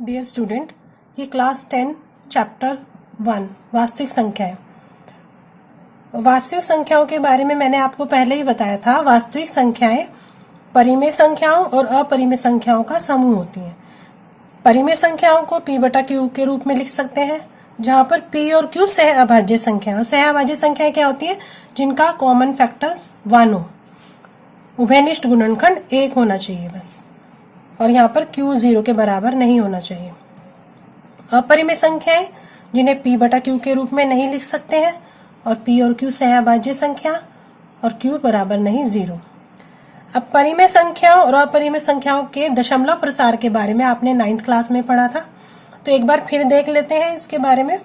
Dear student, ये class 10 chapter 1 वास्तविक संख्याएं। वास्तविक संख्याओं के बारे में मैंने आपको पहले ही बताया था। वास्तविक संख्याएं परिमेय संख्याओं और अपरिमेय संख्याओं का समूह होती हैं। परिमेय संख्याओं को p बटा q के रूप में लिख सकते हैं, जहां पर p और q सह अभाज्य संख्या है। सह अभाज्य संख्याएं क्या होती है? जिनका कॉमन फैक्टर 1 हो, उभयनिष्ठ गुणनखंड 1 होना चाहिए बस, और यहाँ पर q 0 के बराबर नहीं होना चाहिए। अपरिमेय संख्याएं जिन्हें p बटा q के रूप में नहीं लिख सकते हैं, और p और q सहअभाज्य संख्या और q बराबर नहीं 0। अब परिमेय संख्याओं और अपरिमेय संख्याओं के दशमलव प्रसार के बारे में आपने 9th क्लास में पढ़ा था, तो एक बार फिर देख लेते हैं इसके बारे में।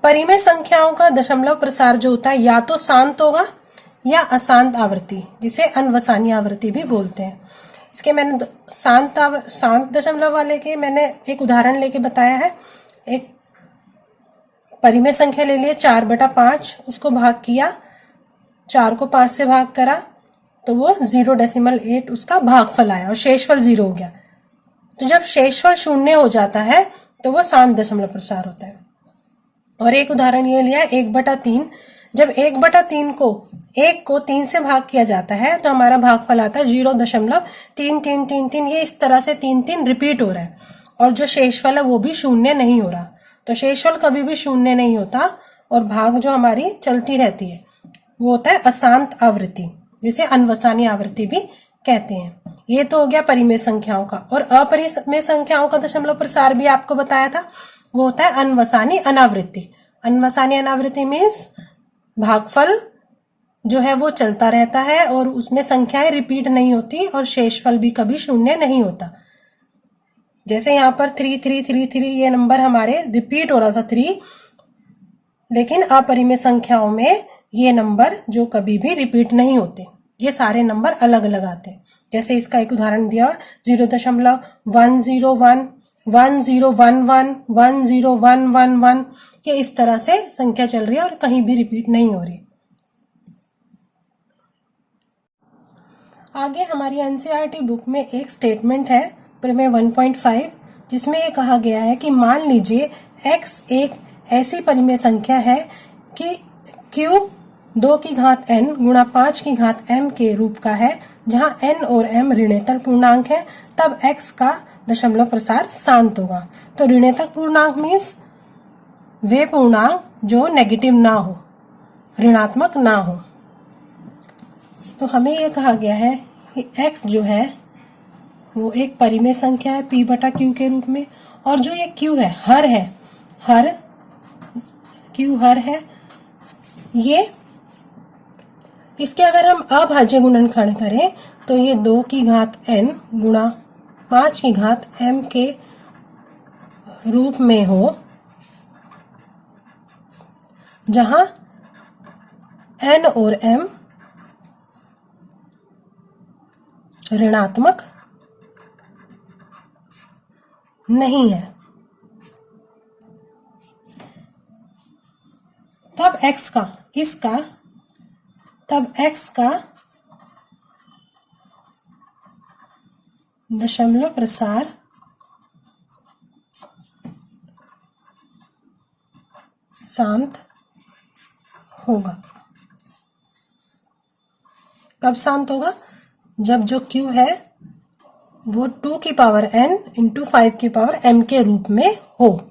परिमेय संख्याओं का दशमलव प्रसार जो होता है या तो शांत होगा या अशांत आवृत्ति, जिसे अनवसानी आवृत्ति भी बोलते हैं। इसके मैंने शांत दशमलव वाले के मैंने एक उदाहरण लेके बताया है। एक परिमेय संख्या ले लिए 4/5, उसको भाग किया, 4 को 5 से भाग करा तो वो 0.8 उसका भागफल आया और शेषफल 0 हो गया। तो जब शेषफल 0 हो जाता है तो वो शांत दशमलव प्रसार होता है। और एक उदाहरण ये लिया 1/3। जब 1/3 को 1 को 3 से भाग किया जाता है तो हमारा भागफल आता है 0.3333। ये इस तरह से 3 रिपीट हो रहा है, और जो शेषफल है वो भी 0 नहीं हो रहा। तो शेषफल कभी भी 0 नहीं होता और भाग जो हमारी चलती रहती है वो होता है अशांत आवृत्ति, जिसे अनवसानी आवृत्ति भी कहते हैं। ये तो हो गया परिमेय संख्याओं का। और अपरिमेय संख्याओं का दशमलव प्रसार भी आपको बताया था, वो होता है अनवसानी अनावृत्ति। अनवसानी अनावृत्ति मीन्स भागफल जो है वो चलता रहता है और उसमें संख्याएं रिपीट नहीं होती और शेषफल भी कभी 0 नहीं होता। जैसे यहाँ पर 3333 ये नंबर हमारे रिपीट हो रहा था 3, लेकिन अपरिमेय संख्याओं में ये नंबर जो कभी भी रिपीट नहीं होते, ये सारे नंबर अलग अलग आते हैं। जैसे इसका एक उदाहरण दिया 0.101, 1011, 10111, ये इस तरह से संख्या चल रही है और कहीं भी रिपीट नहीं हो रही। आगे हमारी एनसीईआरटी बुक में एक स्टेटमेंट है प्रमेय 1.5, जिसमें ये कहा गया है कि मान लीजिए x एक ऐसी परिमेय संख्या है कि q 2 की घात n गुणा 5 की घात m के रूप का है, जहां n और m ऋणेतर पूर्णांक है, तब x का दशमलव प्रसार शांत होगा। तो ऋणेतर पूर्णांक मीन्स वे पूर्णांक जो नेगेटिव ना हो, ऋणात्मक ना हो। तो हमें यह कहा गया है कि x जो है वो एक परिमेय संख्या है p बटा q के रूप में, और जो ये q है हर है, q हर है, ये इसके अगर हम अभाज्य गुणनखंड करें तो ये 2 की घात n गुणा 5 की घात m के रूप में हो, जहां n और m ऋणात्मक नहीं है। तब x का दशमलव प्रसार शांत होगा। कब शांत होगा? जब जो q है वो 2 की पावर n इंटू 5 की पावर m के रूप में हो।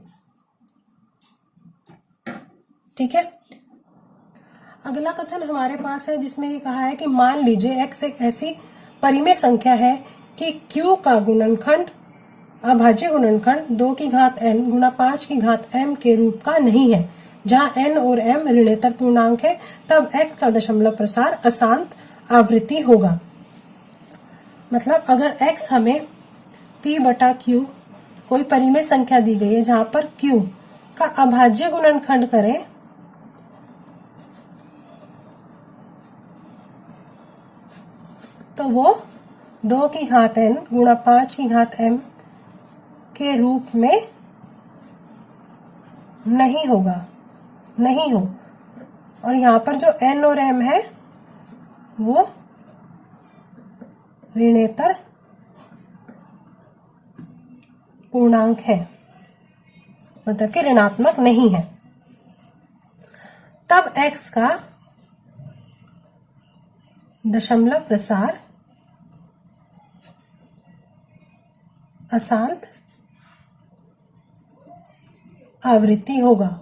ठीक है। अगला कथन हमारे पास है जिसमें ये कहा है कि मान लीजिए x एक ऐसी परिमेय संख्या है कि q का गुणनखंड अभाज्य गुणनखंड 2 की घात n गुणा 5 की घात m के रूप का नहीं है, जहां n और m ऋणेतर पूर्णांक है, तब x का दशमलव प्रसार अशांत आवृत्ति होगा। मतलब अगर x हमें p बटा q कोई परिमेय संख्या दी गई है जहां पर q का अभाज्य गुणनखंड करें तो वो 2 की घात n गुणा 5 की घात m के रूप में नहीं हो, और यहाँ पर जो n और m है वो ऋणेतर पूर्णांक है, मतलब कि ऋणात्मक नहीं है, तब x का दशमलव प्रसार अशांत आवृत्ति होगा।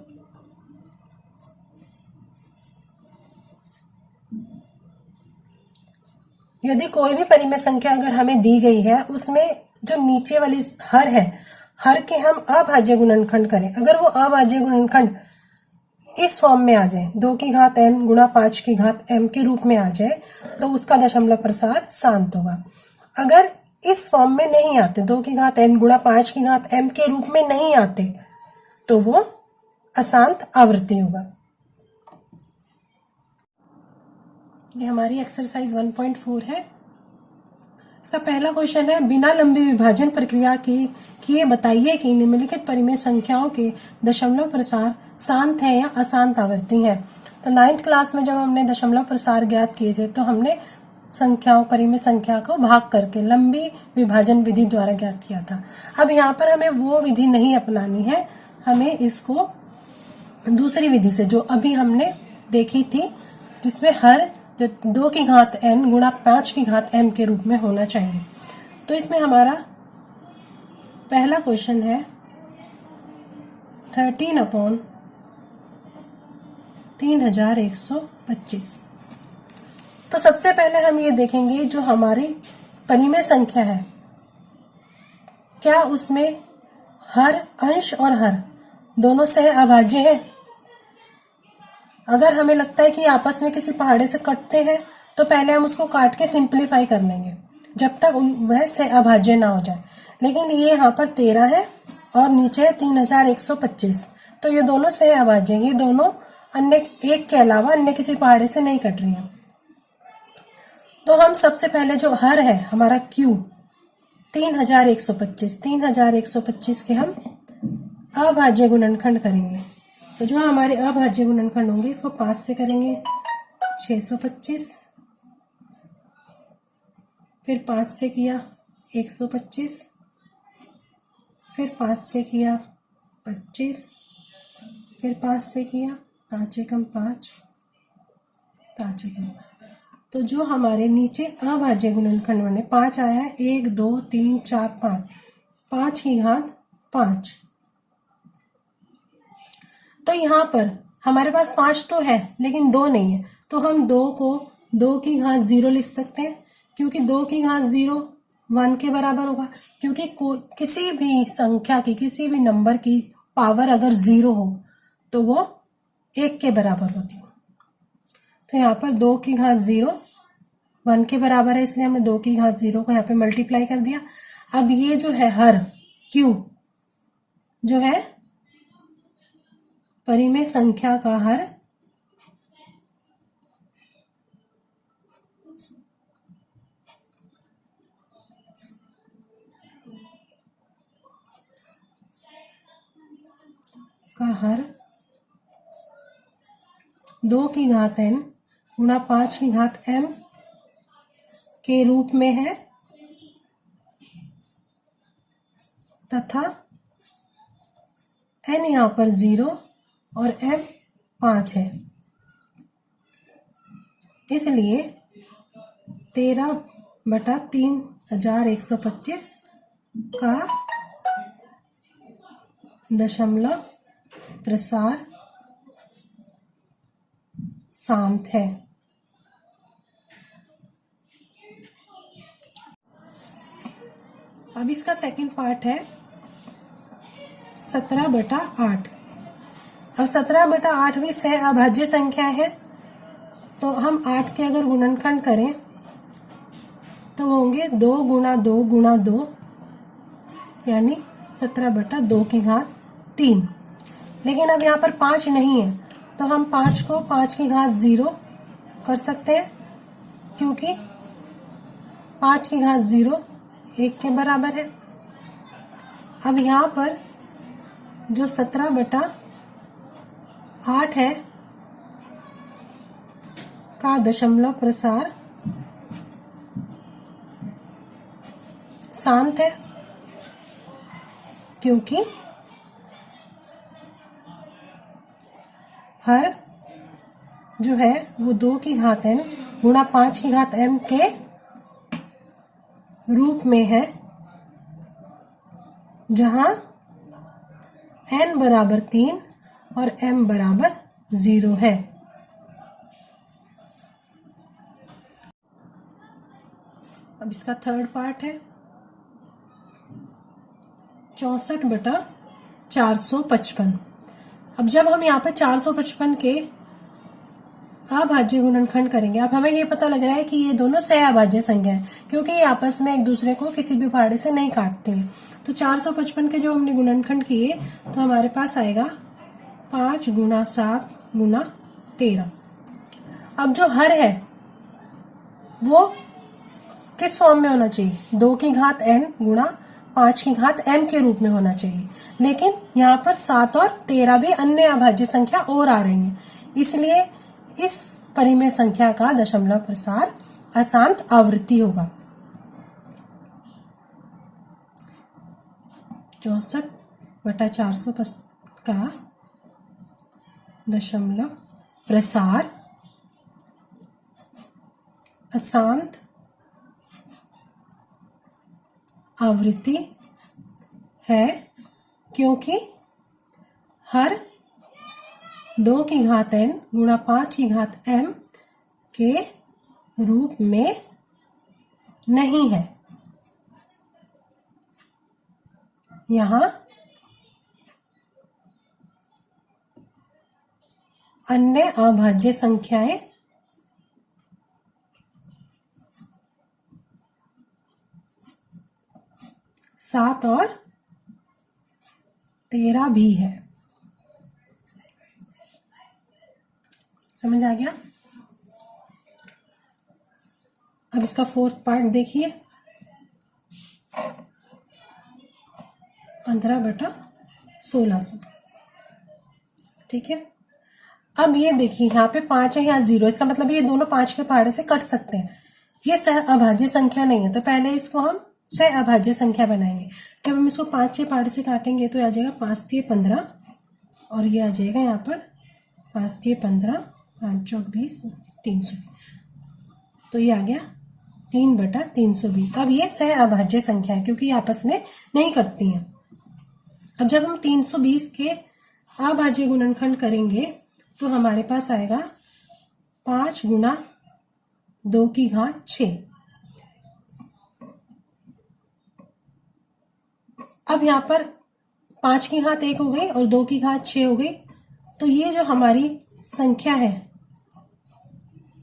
यदि कोई भी परिमेय संख्या अगर हमें दी गई है, उसमें जो नीचे वाली हर है, हर के हम अभाज्य गुणनखंड करें, अगर वो अभाज्य गुणनखंड इस फॉर्म में आ जाए, 2 की घात n गुणा 5 की घात m के रूप में आ जाए, तो उसका दशमलव प्रसार शांत होगा। अगर इस फॉर्म में नहीं आते, 2 की घात n गुणा 5 की घात m के रूप में नहीं आते, तो वो अशांत आवृत्ति होगा। ये हमारी एक्सरसाइज 1.4 है। इसका पहला क्वेश्चन है, बिना लंबी विभाजन प्रक्रिया की किए बताइए कि निम्नलिखित परिमेय संख्याओं के दशमलव प्रसार शांत है या अशांत आवृत्ति है। तो 9th क्लास में जब हमने दशमलव प्रसार ज्ञात किए थे, तो हमने संख्याओं, परिमेय संख्या को भाग करके लंबी विभाजन विधि द्वारा ज्ञात किया था। अब यहाँ पर हमें वो विधि नहीं अपनानी है, हमें इसको दूसरी विधि से जो अभी हमने देखी थी, जिसमें हर जो 2 की घात n गुणा 5 की घात m के रूप में होना चाहिए। तो इसमें हमारा पहला क्वेश्चन है 13/3125। तो सबसे पहले हम ये देखेंगे, जो हमारी परिमेय संख्या है, क्या उसमें हर, अंश और हर दोनों सह अभाज्य है। अगर हमें लगता है कि आपस में किसी पहाड़े से कटते हैं, तो पहले हम उसको काट के सिंप्लीफाई कर लेंगे जब तक वह सह अभाज्य ना हो जाए। लेकिन ये यहाँ पर 13 है और नीचे है 3125, तो ये दोनों सह अभाज्य हैं। ये दोनों अन्य एक के अलावा अन्य किसी पहाड़े से नहीं कट रही हैं। तो हम सबसे पहले जो हर है हमारा Q 3125 के हम अभाज्य गुणनखंड करेंगे। तो जो हमारे अभाज्य गुणनखंड होंगे, इसको 5 से करेंगे 625, फिर 5 से किया 125, फिर 5 से किया 25, फिर 5 से किया 5 एकम 5, 5 एकम। तो जो हमारे नीचे अभाज्य गुणनखंड बने, 5 आया है, 1 2 3 4 5, 5 की घात 5। तो यहाँ पर हमारे पास 5 तो है, लेकिन 2 नहीं है, तो हम 2 को 2 की घात 0 लिख सकते हैं, क्योंकि 2 की घात 0 1 के बराबर होगा। क्योंकि किसी भी संख्या की, किसी भी नंबर की पावर अगर 0 हो तो वो 1 के बराबर होती है। तो यहाँ पर 2 की घात 0 1 के बराबर है, इसलिए हमने 2 की घात 0 को यहाँ पे मल्टीप्लाई कर दिया। अब ये जो है हर Q जो है परिमेय संख्या का हर का हर 2 की घात n गुणा 5 की घात m के रूप में है, तथा n यहाँ पर 0 और m 5 है, इसलिए 13/3125 का दशमलव प्रसार शांत है। अब इसका सेकंड पार्ट है 17/8। अब 17/8 भी सह अभाज्य संख्या है, तो हम 8 के अगर गुणनखंड करें तो वो होंगे 2 गुणा 2 गुणा 2, यानी 17/2 की घात 3। लेकिन अब यहाँ पर 5 नहीं है, तो हम 5 को 5 की घात 0 कर सकते हैं, क्योंकि 5 की घात 0 1 के बराबर है। अब यहाँ पर जो 17/8 है का दशमलव प्रसार शांत है। क्योंकि हर जो है वो 2 की घात n गुणा 5 की घात m के रूप में है, जहां n बराबर 3 और m बराबर 0 है। अब इसका थर्ड पार्ट है 64/455। अब जब हम यहाँ पे 455 के अभाज्य गुणनखंड करेंगे, अब हमें ये पता लग रहा है कि ये दोनों सहअभाज्य संख्या है, क्योंकि ये आपस में एक दूसरे को किसी भी पहाड़े से नहीं काटते हैं। तो 455 के जब हमने गुणनखंड किए तो हमारे पास आएगा 5 गुणा 7 गुणा 13। अब जो हर है वो किस फॉर्म में होना चाहिए? 2 की घात n गुणा 5 की घात m के रूप में होना चाहिए, लेकिन यहाँ पर 7 और 13 भी अन्य अभाज्य संख्या और आ रही है, इसलिए इस परिमेय संख्या का दशमलव प्रसार अशांत आवृत्ति होगा। 64/455 का दशमलव प्रसार अशांत आवृत्ति है, क्योंकि हर 2 की घात n गुणा 5 की घात m के रूप में नहीं है। यहाँ अन्य अभाज्य संख्याएं सात और 13 भी है। समझ आ गया? अब इसका फोर्थ पार्ट देखिए 15/1600। ठीक है, अब ये देखिए यहाँ पे 5 है, यहाँ 0, इसका मतलब ये दोनों 5 के पहाड़े से कट सकते हैं। ये सहअभाज्य संख्या नहीं है, तो पहले इसको हम सहअभाज्य संख्या बनाएंगे। जब हम इसको 5 के पहाड़े से काटेंगे तो आ जाएगा 5 तिये 15, और ये आ जाएगा यहाँ पर 5 तिये 15, 5 चौक 20, 300, तो ये आ गया 3/320। अब ये सहअभाज्य संख्या है क्योंकि आपस में नहीं कटती हैं। अब जब हम 320 के अभाज्य गुणनखंड करेंगे तो हमारे पास आएगा 5 गुणा 2 की घात 6। अब यहाँ पर 5 की घात 1 हो गई और 2 की घात 6 हो गई, तो ये जो हमारी संख्या है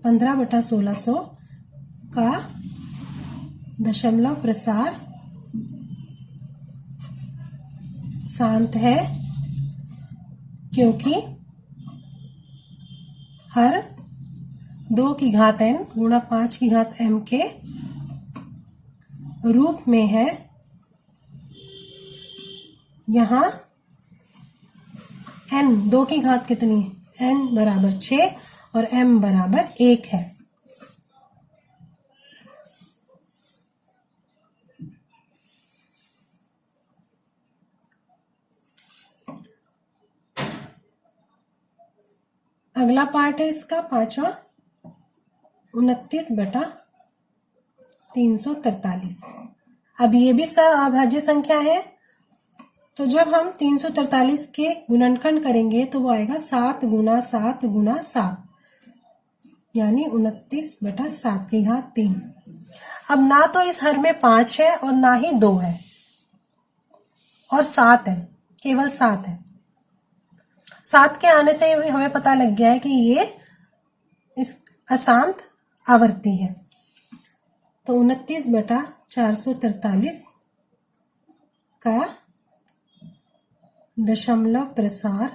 15/1600 का दशमलव प्रसार शांत है, क्योंकि हर 2 की घात n गुणा 5 की घात m के रूप में है। यहाँ n 2 की घात कितनी है? n बराबर 6 और m बराबर 1 है। अगला पार्ट है इसका पांचवा 29/343। अब ये भी सहअभाज्य संख्या है, तो जब हम 343 के गुणनखंड करेंगे तो वो आएगा 7 गुणा 7 गुणा 7, यानी 29/7 की घात 3। अब ना तो इस हर में 5 है और ना ही 2 है और 7 है, केवल 7 है। 7 के आने से हमें पता लग गया है कि ये इस अशांत आवर्ती है। तो 29/443 का दशमलव प्रसार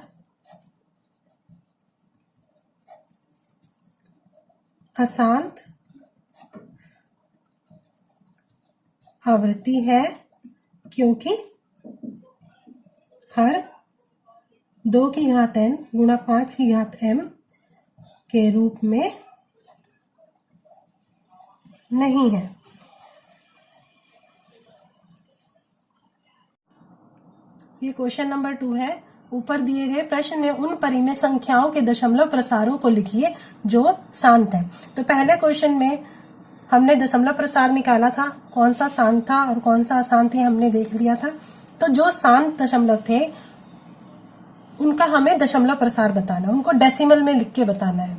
अशांत आवृत्ति है, क्योंकि हर 2 की घात n गुणा 5 की घात m के रूप में नहीं है। ये क्वेश्चन नंबर 2 है। ऊपर दिए गए प्रश्न में उन परिमेय संख्याओं के दशमलव प्रसारों को लिखिए जो शांत है। तो पहले क्वेश्चन में हमने दशमलव प्रसार निकाला था, कौन सा शांत था और कौन सा अशांत ये हमने देख लिया था। तो जो शांत दशमलव थे उनका हमें दशमलव प्रसार बताना है, उनको डेसिमल में लिख के बताना है।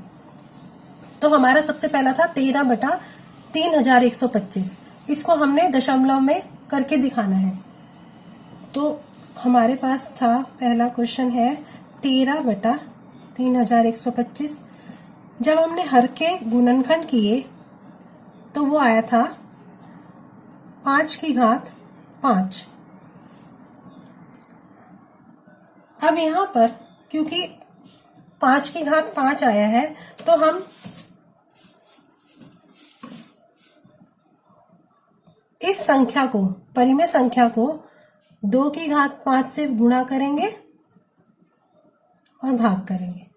तो हमारा सबसे पहला था 13/3125, इसको हमने दशमलव में करके दिखाना है। तो हमारे पास था पहला क्वेश्चन है 13/3125। जब हमने हर के गुणनखंड किए तो वो आया था 5⁵5। अब यहाँ पर क्योंकि 5⁵5 आया है तो हम इस संख्या को, परिमेय संख्या को 2⁵5 से गुणा करेंगे और भाग करेंगे।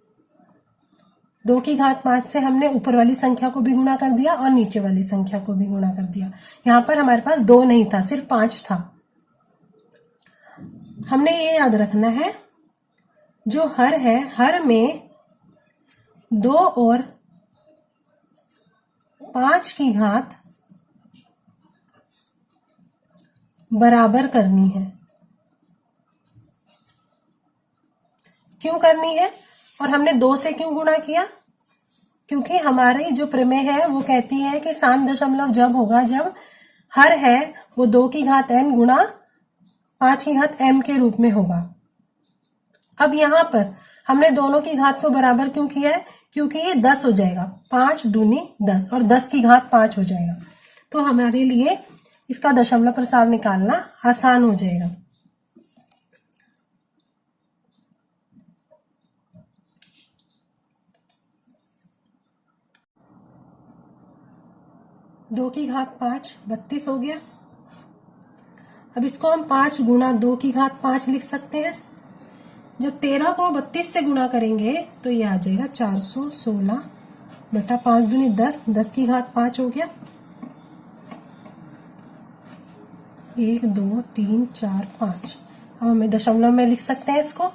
2⁵5 से हमने ऊपर वाली संख्या को भी गुणा कर दिया और नीचे वाली संख्या को भी गुणा कर दिया। यहाँ पर हमारे पास 2 नहीं था, सिर्फ 5 था। हमने ये याद रखना है, जो हर है, हर में 2 और 5 की घात बराबर करनी है। क्यों करनी है और हमने 2 से क्यों गुणा किया? क्योंकि हमारी जो प्रमेय है वो कहती है कि शांत दशमलव जब होगा जब हर है वो 2⁵n गुणा 5⁵m के रूप में होगा। अब यहाँ पर हमने दोनों की घात को बराबर क्यों किया है? क्योंकि ये 10 हो जाएगा, 5 दूनी 10 और 10 की घात 5 हो जाएगा। तो हमारे लिए इसका दशमलव प्रसार निकालना आसान हो जाएगा। दो की घात 5 32 हो गया। अब इसको हम 5 गुणा 2⁵5 लिख सकते हैं। जब 13 को 32 से गुणा करेंगे तो ये आ जाएगा 416/5 दूनी 10, 10 की घात 5 हो गया। 1 2 3 4 5। अब हमें दशमलव में लिख सकते हैं इसको।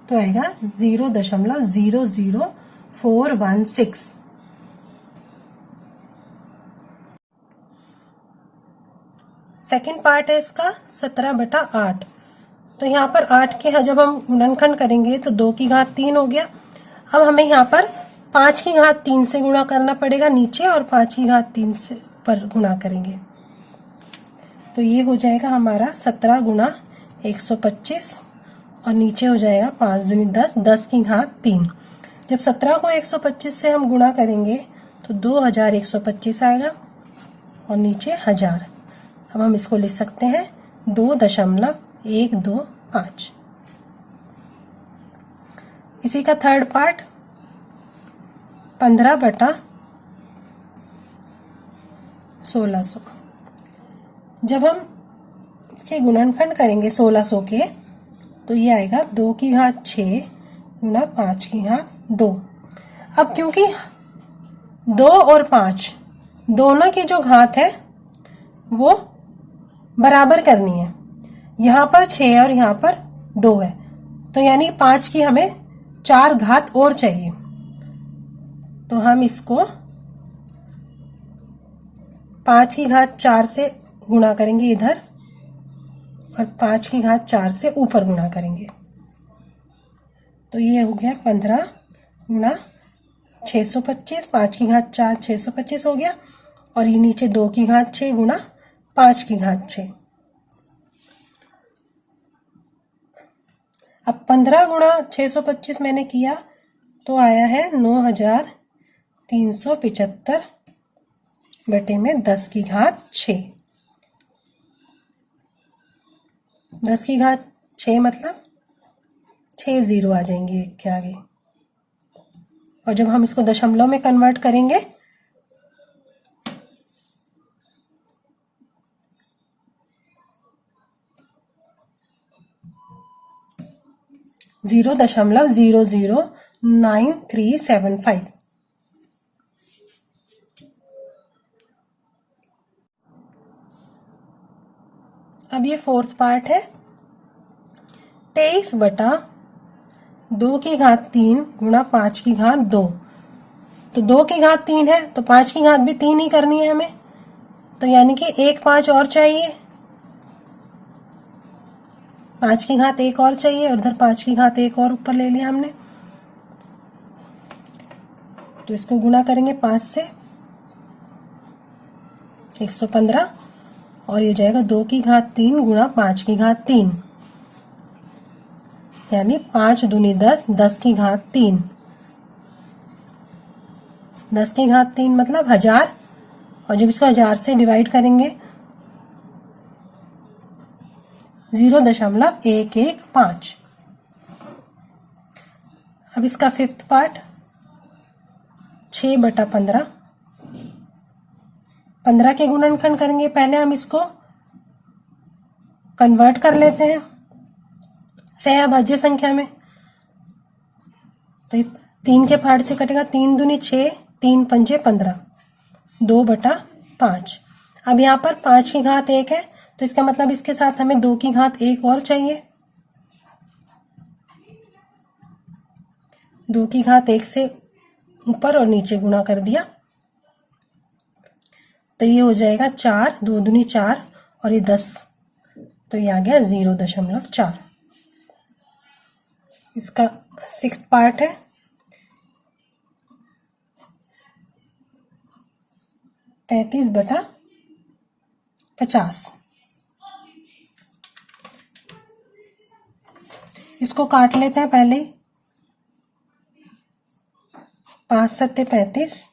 तो आएगा 0.00416। सेकंड पार्ट है इसका 17/8। तो यहाँ पर 8 के जब हम गुणनखंड करेंगे तो 2⁵3 हो गया। अब हमें यहाँ पर 5⁵3 से गुणा करना पड़ेगा नीचे और 5⁵3 से पर गुणा करेंगे। तो ये हो जाएगा हमारा 17 गुणा 125 और नीचे हो जाएगा 5 दूनी 10, 10 की घात 3। जब 17 को 125 से हम गुणा करेंगे तो 2125 आएगा और नीचे 1000। अब हम इसको लिख सकते हैं 2.125। इसी का थर्ड पार्ट 15/1600। जब हम इसके गुणनखंड करेंगे 1600 के तो ये आएगा 2⁵6 गुणा 5⁵2। अब क्योंकि 2 और 5 दोनों की जो घात है वो बराबर करनी है। यहाँ पर 6 और यहाँ पर 2 है, तो यानी 5 की हमें 4 घात और चाहिए। तो हम इसको 5⁵4 से गुणा करेंगे इधर और 5⁵4 से ऊपर गुणा करेंगे। तो ये हो गया 15 गुणा 625, 5⁵4 625 हो गया और ये नीचे 2⁵6 गुणा 5⁵6। अब 15 गुणा 625 मैंने किया तो आया है 9375/10⁶। 10⁶ मतलब 6 0 आ जाएंगे एक के आगे। और जब हम इसको दशमलव में कन्वर्ट करेंगे (0.009375) अब ये फोर्थ पार्ट है। 23/2 गुणा 5/2। तो 2/3 है तो 5 भी 3 ही करनी है हमें, तो यानी कि 1 5 और चाहिए, 5/1 और चाहिए, और उधर 5/1 और ऊपर ले लिया हमने। तो इसको गुणा करेंगे 5 से, 115, और ये जाएगा 2/3 गुणा 5/3, यानी 5 दूनी 10, 10/3, 10/3 मतलब 1000, और जब इसको 1000 से डिवाइड करेंगे 0.115। अब इसका फिफ्थ पार्ट 6/15, 15 के गुणनखंड करेंगे। पहले हम इसको कन्वर्ट कर लेते हैं सहअभाज्य संख्या में। तो ये 3 के पार्ट से कटेगा, 3 दूनी 6, 3 पंजे 15, 2/5। अब यहाँ पर 5/1 है, तो इसका मतलब इसके साथ हमें 2/1 और चाहिए। 2/1 से ऊपर और नीचे गुणा कर दिया, तो ये हो जाएगा 4, 2 दूनी 4, और ये 10, तो ये आ गया 0.4। इसका सिक्स्थ पार्ट है 35/50। इसको काट लेते हैं पहले ही, 5 सत्ते 35,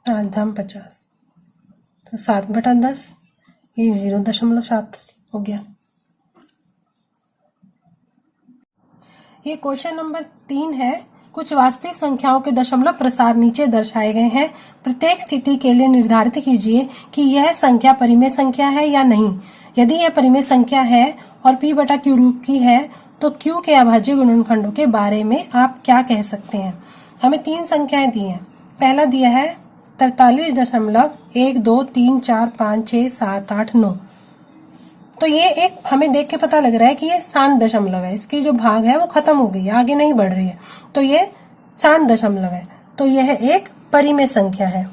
5 धाम 50, तो 7/10, ये 0.7 हो गया। ये क्वेश्चन नंबर 3 है। कुछ वास्तविक संख्याओं के दशमलव प्रसार नीचे दर्शाए गए हैं। प्रत्येक स्थिति के लिए निर्धारित कीजिए कि यह संख्या परिमेय संख्या है या नहीं। यदि यह परिमेय संख्या है और p/q रूप की है तो q के अभाज्य गुणनखंडों के बारे में आप क्या कह सकते हैं। हमें 3 संख्याएं दी हैं। पहला दिया है 43.123456789। तो ये एक हमें देख के पता लग रहा है कि ये शांत दशमलव है, इसकी जो भाग है वो खत्म हो गई है, आगे नहीं बढ़ रही है, तो ये शांत दशमलव है, तो यह एक परिमेय संख्या है।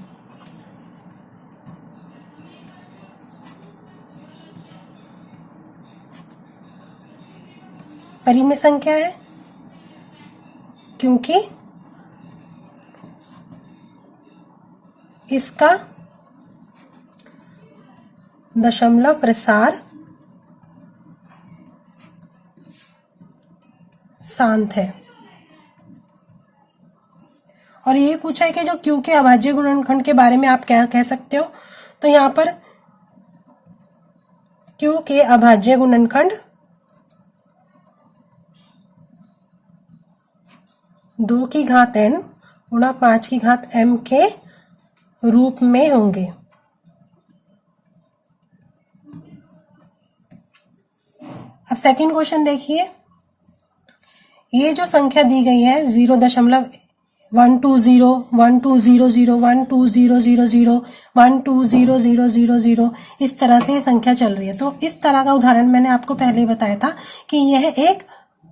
परिमेय संख्या है क्योंकि इसका दशमलव प्रसार शांत है। और ये पूछा है कि जो q के अभाज्य गुणनखंड के बारे में आप क्या कह सकते हो। तो यहाँ पर q के अभाज्य गुणनखंड 2n गुणा 5m के रूप में होंगे। अब सेकंड क्वेश्चन देखिए। ये जो संख्या दी गई है 0.120 1200 12000 12000, इस तरह से ये संख्या चल रही है। तो इस तरह का उदाहरण मैंने आपको पहले ही बताया था कि यह एक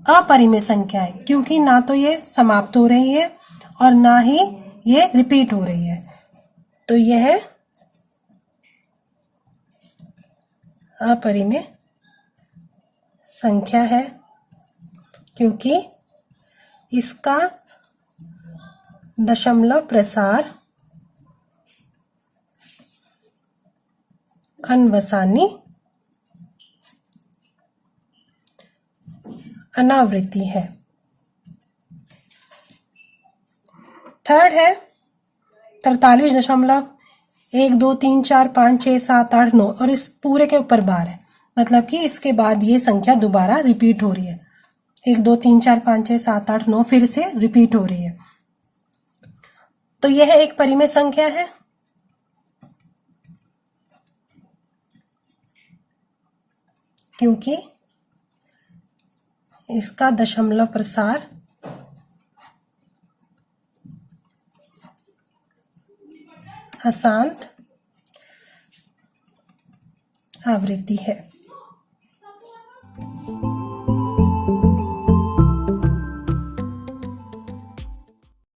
अपरिमेय संख्या है, क्योंकि ना तो ये समाप्त हो रही है और ना ही ये रिपीट हो रही है। तो यह अपरिमेय संख्या है क्योंकि इसका दशमलव प्रसार अनवसानी अनावृत्ति है। थर्ड है 43.123456789, और इस पूरे के ऊपर बार है, मतलब कि इसके बाद ये संख्या दोबारा रिपीट हो रही है। 1 2 3 4 5 6 7 8 9 फिर से रिपीट हो रही है। तो यह एक परिमेय संख्या है। क्योंकि इसका दशमलव प्रसार अशांत आवृत्ति है।